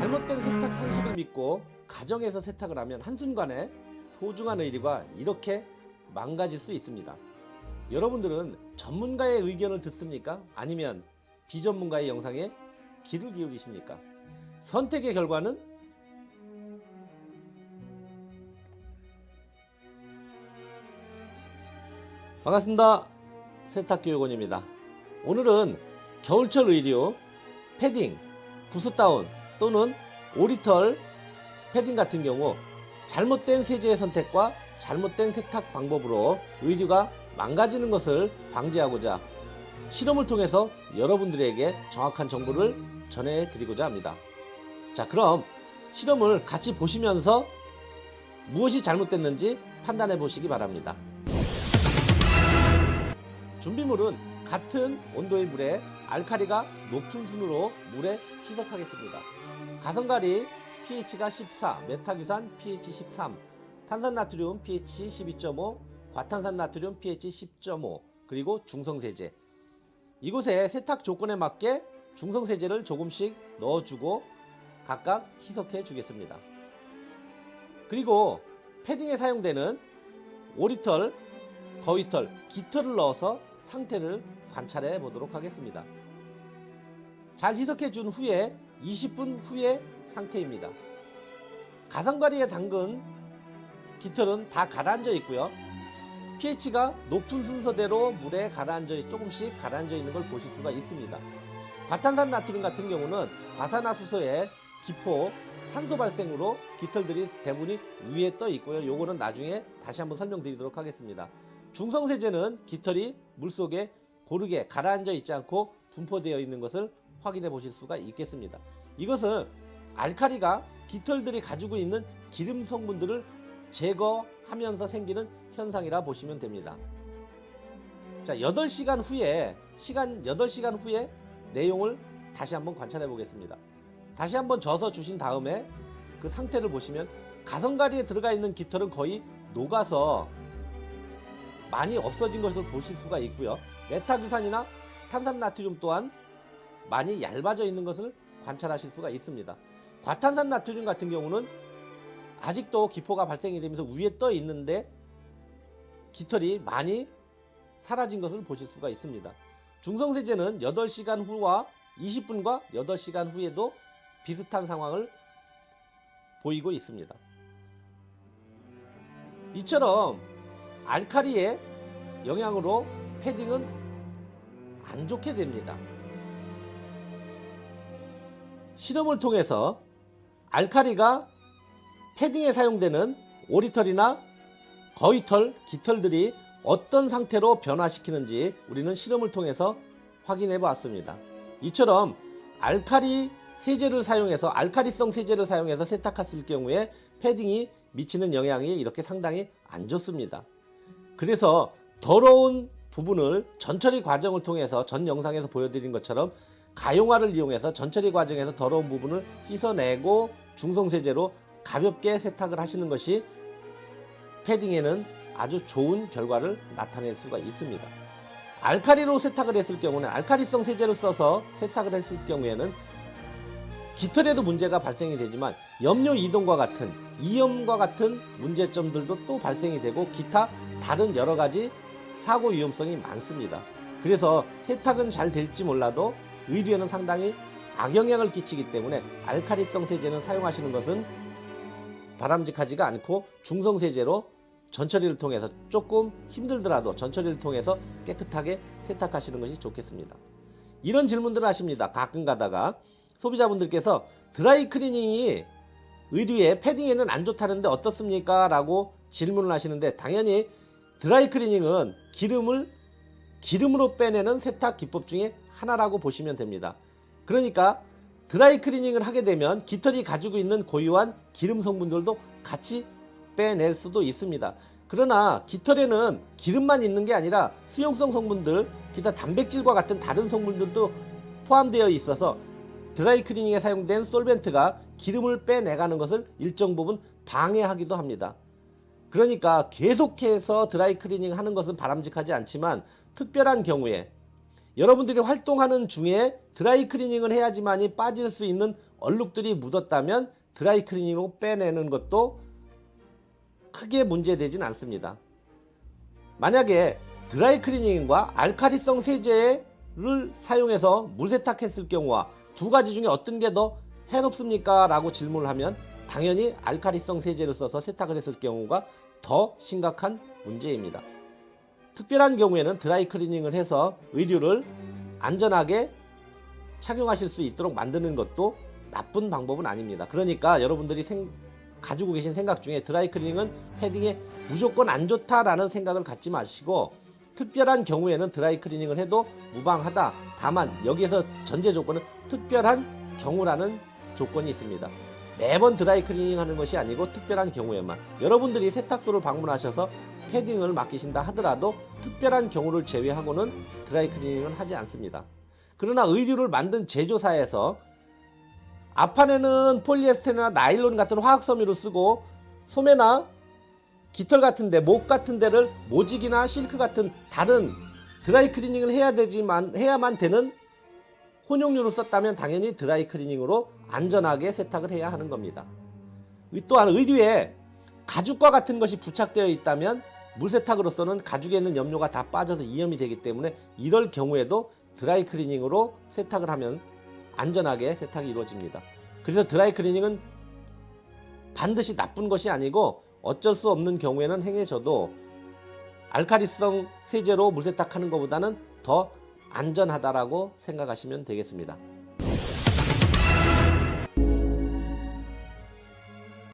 잘못된 세탁 상식을 믿고 가정에서 세탁을 하면 한순간에 소중한 의리가 이렇게 망가질 수 있습니다. 여러분들은 전문가의 의견을 듣습니까? 아니면 비전문가의 영상에 귀를 기울이십니까? 선택의 결과는 반갑습니다. 세탁교육원입니다. 오늘은 겨울철 의류 패딩, 구스다운 또는 오리털 패딩 같은 경우 잘못된 세제의 선택과 잘못된 세탁 방법으로 의류가 망가지는 것을 방지하고자 실험을 통해서 여러분들에게 정확한 정보를 전해드리고자 합니다. 자, 그럼 실험을 같이 보시면서 무엇이 잘못됐는지 판단해 보시기 바랍니다. 준비물은 같은 온도의 물에 알칼리가 높은 순으로 물에 희석하겠습니다. 가성가리 pH가 14, 메타규산 pH 13, 탄산나트륨 pH 12.5, 과탄산나트륨 pH 10.5, 그리고 중성세제. 이곳에 세탁 조건에 맞게 중성세제를 조금씩 넣어주고 각각 희석해 주겠습니다. 그리고 패딩에 사용되는 오리털, 거위털, 깃털을 넣어서 상태를 관찰해 보도록 하겠습니다. 잘 희석해 준 후에 20분 후의 상태입니다. 가성가리에 담근 깃털은 다 가라앉아 있고요. pH가 높은 순서대로 물에 조금씩 가라앉아 있는 걸 보실 수가 있습니다. 과탄산 나트륨 같은 경우는 과산화수소의 기포, 산소 발생으로 깃털들이 대부분이 위에 떠 있고요. 요거는 나중에 다시 한번 설명드리도록 하겠습니다. 중성세제는 깃털이 물속에 고르게 가라앉아 있지 않고 분포되어 있는 것을 확인해 보실 수가 있겠습니다. 이것은 알칼리가 깃털들이 가지고 있는 기름 성분들을 제거하면서 생기는 현상이라 보시면 됩니다. 자, 8시간 후에 내용을 다시 한번 관찰해 보겠습니다. 다시 한번 져서 주신 다음에 그 상태를 보시면 가성가리에 들어가 있는 깃털은 거의 녹아서 많이 없어진 것을 보실 수가 있고요. 메타규산이나 탄산나트륨 또한 많이 얇아져 있는 것을 관찰하실 수가 있습니다. 과탄산나트륨 같은 경우는 아직도 기포가 발생이 되면서 위에 떠 있는데 깃털이 많이 사라진 것을 보실 수가 있습니다. 중성세제는 8시간 후와 20분과 8시간 후에도 비슷한 상황을 보이고 있습니다. 이처럼 알칼리의 영향으로 패딩은 안 좋게 됩니다. 실험을 통해서 알칼리가 패딩에 사용되는 오리털이나 거위털, 깃털들이 어떤 상태로 변화시키는지 우리는 실험을 통해서 확인해 보았습니다. 이처럼 알칼리성 세제를 사용해서 세탁했을 경우에 패딩이 미치는 영향이 이렇게 상당히 안 좋습니다. 그래서 더러운 부분을 전처리 과정을 통해서 전 영상에서 보여드린 것처럼 가용화를 이용해서 전처리 과정에서 더러운 부분을 씻어내고 중성세제로 가볍게 세탁을 하시는 것이 패딩에는 아주 좋은 결과를 나타낼 수가 있습니다. 알칼리로 세탁을 했을 경우는 알칼리성 세제를 써서 세탁을 했을 경우에는 깃털에도 문제가 발생이 되지만 염료 이동과 같은 이염과 같은 문제점들도 또 발생이 되고 기타 다른 여러 가지 사고 위험성이 많습니다. 그래서 세탁은 잘 될지 몰라도 의류에는 상당히 악영향을 끼치기 때문에 알칼리성 세제는 사용하시는 것은 바람직하지가 않고 중성세제로 전처리를 통해서 조금 힘들더라도 전처리를 통해서 깨끗하게 세탁하시는 것이 좋겠습니다. 이런 질문들을 하십니다. 가끔 가다가 소비자분들께서 드라이 클리닝이 의류에 패딩에는 안 좋다는데 어떻습니까? 라고 질문을 하시는데 당연히 드라이 클리닝은 기름으로 빼내는 세탁 기법 중에 하나라고 보시면 됩니다. 그러니까 드라이 클리닝을 하게 되면 깃털이 가지고 있는 고유한 기름 성분들도 같이 빼낼 수도 있습니다. 그러나 깃털에는 기름만 있는 게 아니라 수용성 성분들, 기타 단백질과 같은 다른 성분들도 포함되어 있어서 드라이 클리닝에 사용된 솔벤트가 기름을 빼내가는 것을 일정 부분 방해하기도 합니다. 그러니까 계속해서 드라이 클리닝 하는 것은 바람직하지 않지만 특별한 경우에 여러분들이 활동하는 중에 드라이 클리닝을 해야지만이 빠질 수 있는 얼룩들이 묻었다면 드라이 클리닝으로 빼내는 것도 크게 문제되진 않습니다. 만약에 드라이 클리닝과 알카리성 세제를 사용해서 물 세탁했을 경우와 두 가지 중에 어떤 게 더 해롭습니까? 라고 질문을 하면 당연히 알카리성 세제를 써서 세탁을 했을 경우가 더 심각한 문제입니다. 특별한 경우에는 드라이 클리닝을 해서 의류를 안전하게 착용하실 수 있도록 만드는 것도 나쁜 방법은 아닙니다. 그러니까 여러분들이 가지고 계신 생각 중에 드라이 클리닝은 패딩에 무조건 안 좋다라는 생각을 갖지 마시고, 특별한 경우에는 드라이 클리닝을 해도 무방하다. 다만 여기에서 전제 조건은 특별한 경우라는 조건이 있습니다. 매번 드라이 클리닝 하는 것이 아니고 특별한 경우에만. 여러분들이 세탁소를 방문하셔서 패딩을 맡기신다 하더라도 특별한 경우를 제외하고는 드라이 클리닝을 하지 않습니다. 그러나 의류를 만든 제조사에서 앞판에는 폴리에스테르나 나일론 같은 화학 섬유를 쓰고 소매나 깃털 같은 데, 목 같은 데를 모직이나 실크 같은 다른 드라이 클리닝을 해야만 되는 혼용유를 썼다면 당연히 드라이 클리닝으로 안전하게 세탁을 해야 하는 겁니다. 또한 의류에 가죽과 같은 것이 부착되어 있다면 물세탁으로서는 가죽에 있는 염료가 다 빠져서 이염이 되기 때문에 이럴 경우에도 드라이 클리닝으로 세탁을 하면 안전하게 세탁이 이루어집니다. 그래서 드라이 클리닝은 반드시 나쁜 것이 아니고 어쩔 수 없는 경우에는 행해져도 알카리성 세제로 물세탁하는 것보다는 더 안전하다라고 생각하시면 되겠습니다.